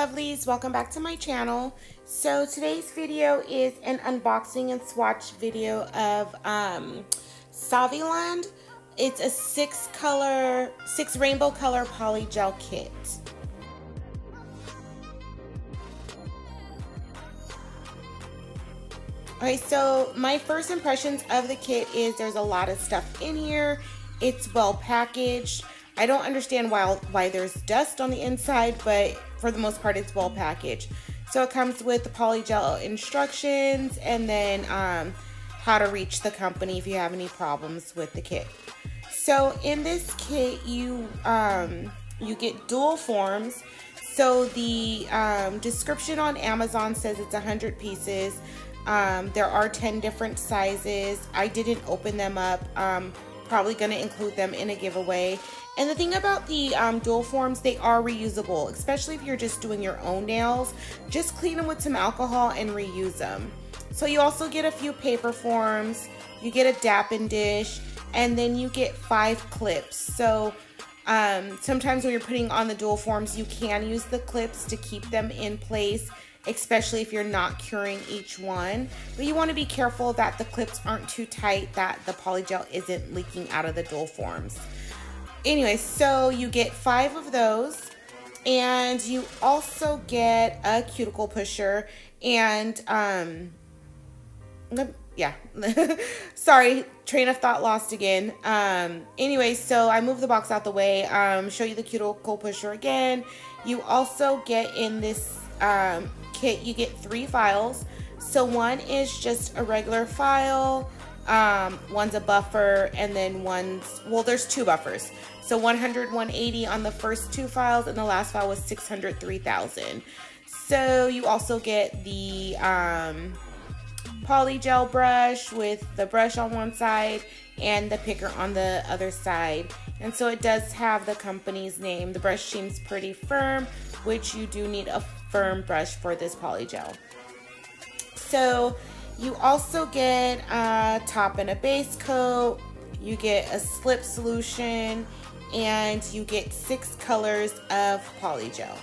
lovelies, welcome back to my channel. So today's video is an unboxing and swatch video of Saviland. It's a six rainbow color polygel kit. Okay, so my first impressions of the kit is there's a lot of stuff in here. It's well packaged. I don't understand why there's dust on the inside, but for the most part it's well packaged. So it comes with the polygel instructions and then how to reach the company if you have any problems with the kit. So in this kit you get dual forms. So the description on Amazon says it's 100 pieces. There are 10 different sizes. I didn't open them up. Probably going to include them in a giveaway. And the thing about the dual forms, they are reusable, especially if you're just doing your own nails. Just clean them with some alcohol and reuse them. So you also get a few paper forms, you get a dapping dish, and then you get 5 clips. So sometimes when you're putting on the dual forms, you can use the clips to keep them in place, especially if you're not curing each one. But you want to be careful that the clips aren't too tight, that the polygel isn't leaking out of the dual forms. Anyway, so you get 5 of those, and you also get a cuticle pusher, and yeah, sorry, train of thought lost again. Anyway, so I moved the box out the way, show you the cuticle pusher again. You also get in this kit, you get 3 files. So one is just a regular file, one's a buffer, and then there's 2 buffers. So 100, 180 on the first 2 files, and the last file was 600, 3000. So you also get the polygel brush with the brush on one side and the picker on the other side. And so it does have the company's name. The brush seems pretty firm, which you do need a firm brush for this polygel. So you also get a top and a base coat, you get a slip solution, and you get 6 colors of polygel.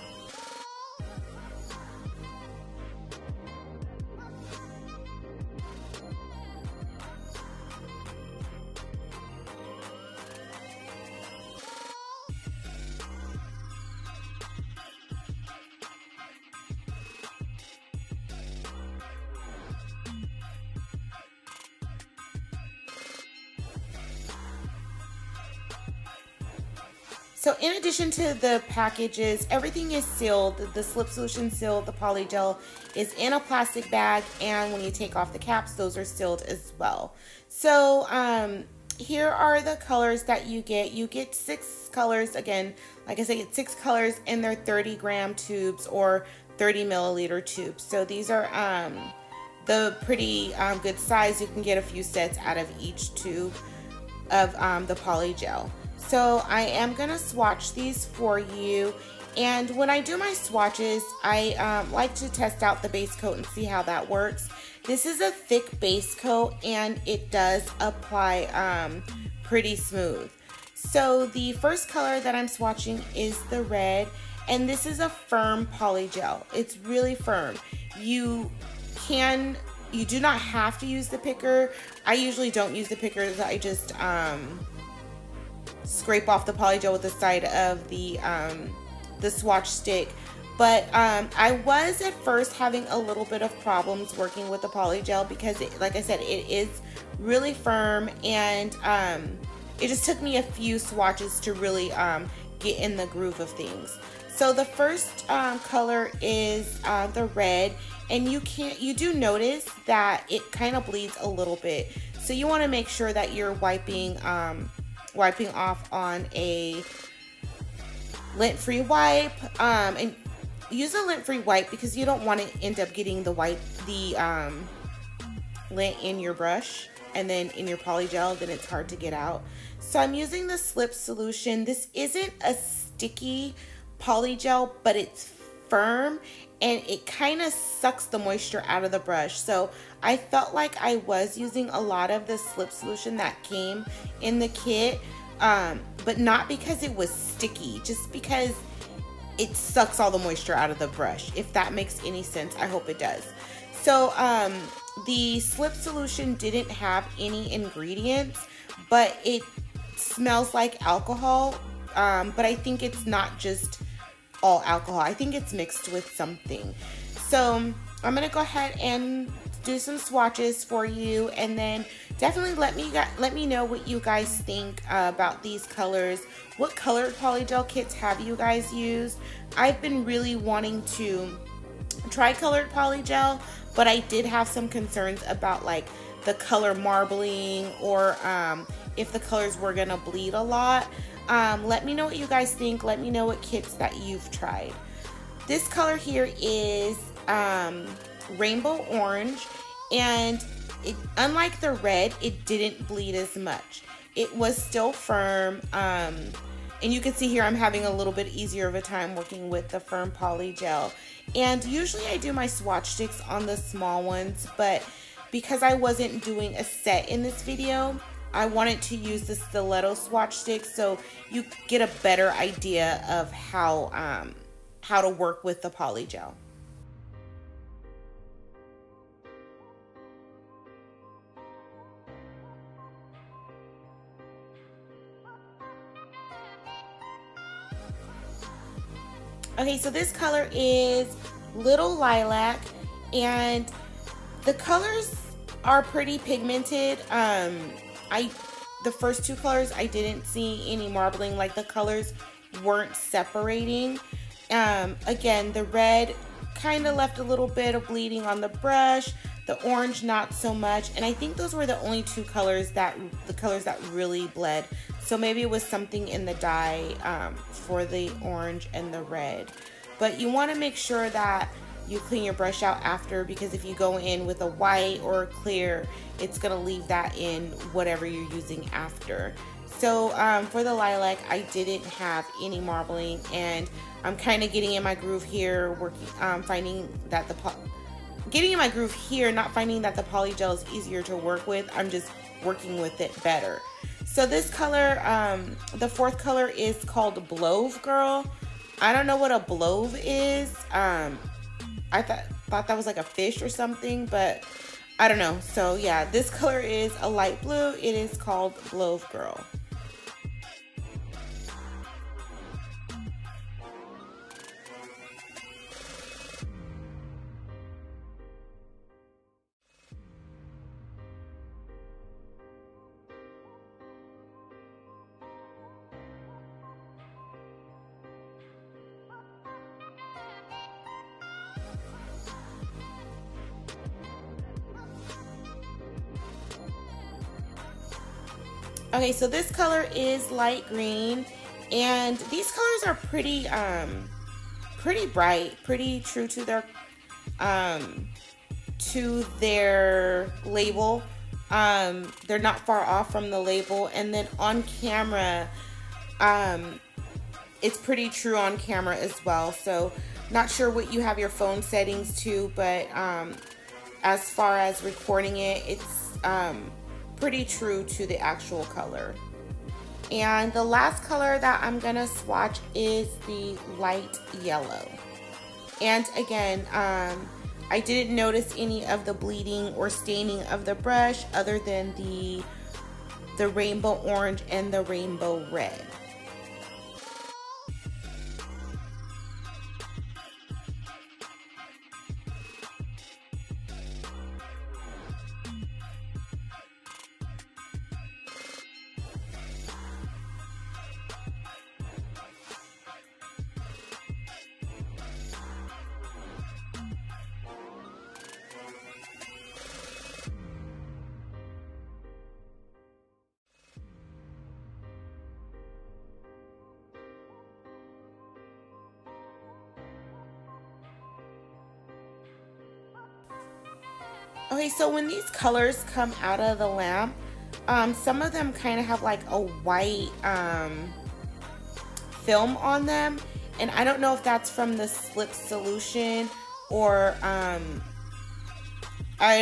So in addition to the packages, everything is sealed. The slip solution sealed, the polygel is in a plastic bag, and when you take off the caps, those are sealed as well. So here are the colors that you get. You get 6 colors. Again, like I said, you get 6 colors in their 30-gram tubes or 30 milliliter tubes. So these are the pretty good size. You can get a few sets out of each tube of the polygel. So I am gonna swatch these for you, and when I do my swatches, I like to test out the base coat and see how that works. This is a thick base coat, and it does apply pretty smooth. So the first color that I'm swatching is the red, and this is a firm polygel. It's really firm. You do not have to use the picker. I usually don't use the pickers. I just scrape off the polygel with the side of the swatch stick. But I was at first having a little bit of problems working with the polygel because like I said, it is really firm, and it just took me a few swatches to really get in the groove of things. So the first color is the red, and you do notice that it kind of bleeds a little bit. So you want to make sure that you're wiping off on a lint-free wipe, and use a lint-free wipe because you don't want to end up getting the lint in your brush and then in your polygel, then it's hard to get out. So I'm using the slip solution. This isn't a sticky polygel, but it's firm, and it kind of sucks the moisture out of the brush. So I felt like I was using a lot of the slip solution that came in the kit, but not because it was sticky, just because it sucks all the moisture out of the brush. If that makes any sense, I hope it does. So the slip solution didn't have any ingredients, but it smells like alcohol. But I think it's not just all alcohol. I think it's mixed with something. So I'm gonna go ahead and do some swatches for you, and then definitely let me know what you guys think about these colors. What colored polygel kits have you guys used? I've been really wanting to try colored polygel, but I did have some concerns about like the color marbling, or if the colors were gonna bleed a lot. Let me know what you guys think. Let me know what kits that you've tried. This color here is rainbow orange, and unlike the red, it didn't bleed as much. It was still firm, and you can see here I'm having a little bit easier of a time working with the firm polygel. And usually I do my swatch sticks on the small ones, but because I wasn't doing a set in this video, I wanted to use the stiletto swatch sticks so you get a better idea of how to work with the polygel. Okay, so this color is Little Lilac, and the colors are pretty pigmented. The first two colors, I didn't see any marbling, like the colors weren't separating. Again, the red kind of left a little bit of bleeding on the brush, the orange not so much, and I think those were the only two colors that really bled. So maybe it was something in the dye for the orange and the red. But you want to make sure that you clean your brush out after, because if you go in with a white or a clear, it's going to leave that in whatever you're using after. So for the lilac, I didn't have any marbling, and I'm kind of getting in my groove here, finding that getting in my groove here, not finding that the polygel is easier to work with. I'm just working with it better. So this color, the fourth color is called Blove Girl. I don't know what a blove is. I thought that was like a fish or something, but I don't know. So yeah, this color is a light blue. It is called Blove Girl. Okay, so this color is light green, and these colors are pretty bright, pretty true to their label. They're not far off from the label, and then on camera, it's pretty true on camera as well. So not sure what you have your phone settings to, but as far as recording it, it's pretty true to the actual color. And the last color that I'm gonna swatch is the light yellow. And again, I didn't notice any of the bleeding or staining of the brush other than the rainbow orange and the rainbow red. Okay, so when these colors come out of the lamp, some of them kind of have like a white film on them, and I don't know if that's from the slip solution or I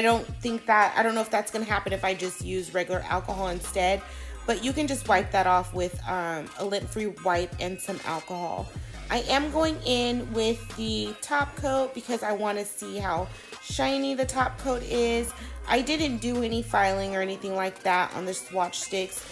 don't know if that's gonna happen if I just use regular alcohol instead, but you can just wipe that off with a lint-free wipe and some alcohol. I am going in with the top coat because I want to see how shiny the top coat is. I didn't do any filing or anything like that on the swatch sticks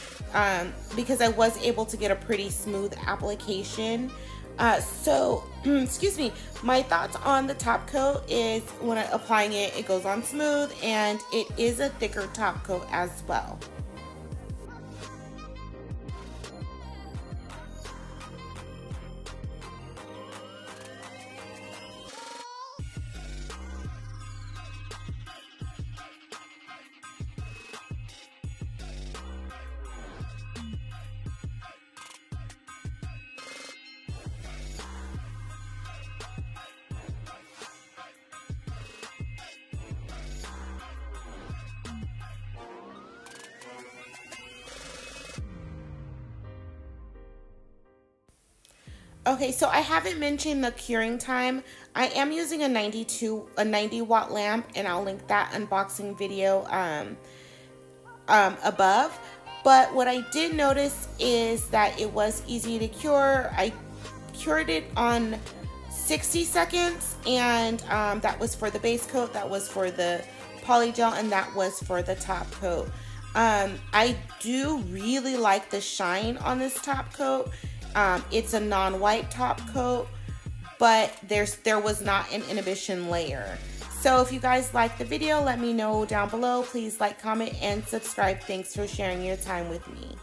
because I was able to get a pretty smooth application. Excuse me, my thoughts on the top coat is when I'm applying it, it goes on smooth and it is a thicker top coat as well. Okay, so I haven't mentioned the curing time. I am using a 90 watt lamp, and I'll link that unboxing video above. But what I did notice is that it was easy to cure. I cured it on 60 seconds, and that was for the base coat, that was for the polygel, and that was for the top coat. I do really like the shine on this top coat. It's a non-white top coat, but there was not an inhibition layer. So if you guys like the video, let me know down below. Please like, comment, and subscribe. Thanks for sharing your time with me.